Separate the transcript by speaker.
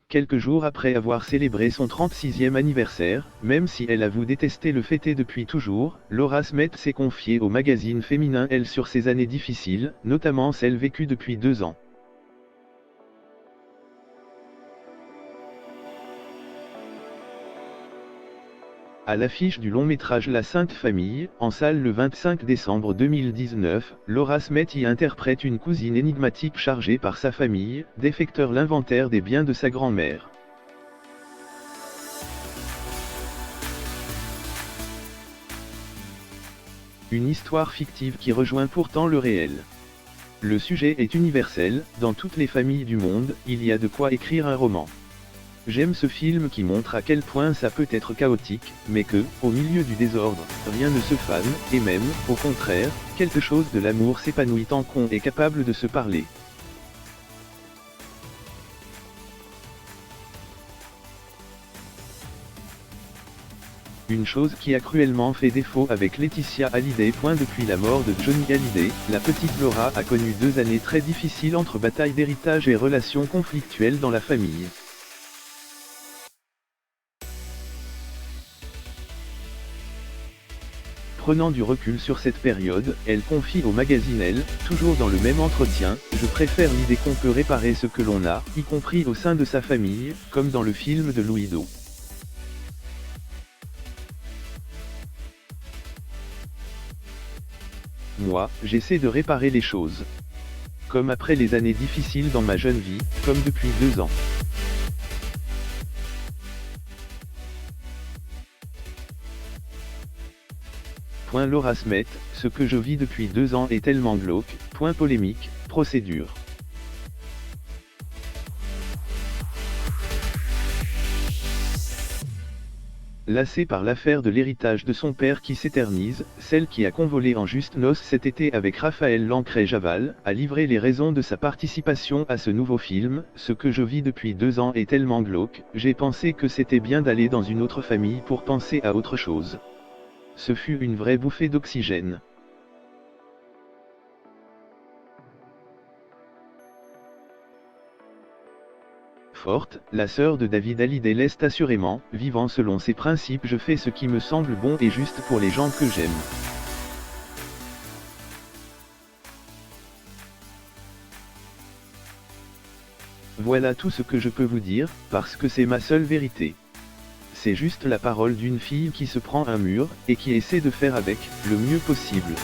Speaker 1: quelques jours après avoir célébré son 36e anniversaire, même si elle avoue détester le fêter depuis toujours, Laura Smith s'est confiée au magazine féminin Elle sur ses années difficiles, notamment celles vécues depuis 2 ans. À l'affiche du long métrage La Sainte Famille, en salle le 25 décembre 2019, Laura Smith y interprète une cousine énigmatique chargée par sa famille, d'effectuer l'inventaire des biens de sa grand-mère. Une histoire fictive qui rejoint pourtant le réel. Le sujet est universel, dans toutes les familles du monde, il y a de quoi écrire un roman. J'aime ce film qui montre à quel point ça peut être chaotique, mais que, au milieu du désordre, rien ne se fane, et même, au contraire, quelque chose de l'amour s'épanouit tant qu'on est capable de se parler. Une chose qui a cruellement fait défaut avec Laetitia Hallyday. Depuis la mort de Johnny Hallyday, la petite Laura a connu 2 années très difficiles entre batailles d'héritage et relations conflictuelles dans la famille. Prenant du recul sur cette période, elle confie au magazine Elle, toujours dans le même entretien, « Je préfère l'idée qu'on peut réparer ce que l'on a, y compris au sein de sa famille, comme dans le film de Louis Do. Moi, j'essaie de réparer les choses. Comme après les années difficiles dans ma jeune vie, comme depuis 2 ans. » Laura Smith, ce que je vis depuis 2 ans est tellement glauque, polémique, procédure. Lassée par l'affaire de l'héritage de son père qui s'éternise, celle qui a convolé en juste noces cet été avec Raphaël Lancret-Javal, a livré les raisons de sa participation à ce nouveau film. Ce que je vis depuis 2 ans est tellement glauque, j'ai pensé que c'était bien d'aller dans une autre famille pour penser à autre chose. Ce fut une vraie bouffée d'oxygène. Forte, la sœur de David Hallyday laisse assurément, vivant selon ses principes, je fais ce qui me semble bon et juste pour les gens que j'aime. Voilà tout ce que je peux vous dire, parce que c'est ma seule vérité. C'est juste la parole d'une fille qui se prend un mur, et qui essaie de faire avec, le mieux possible.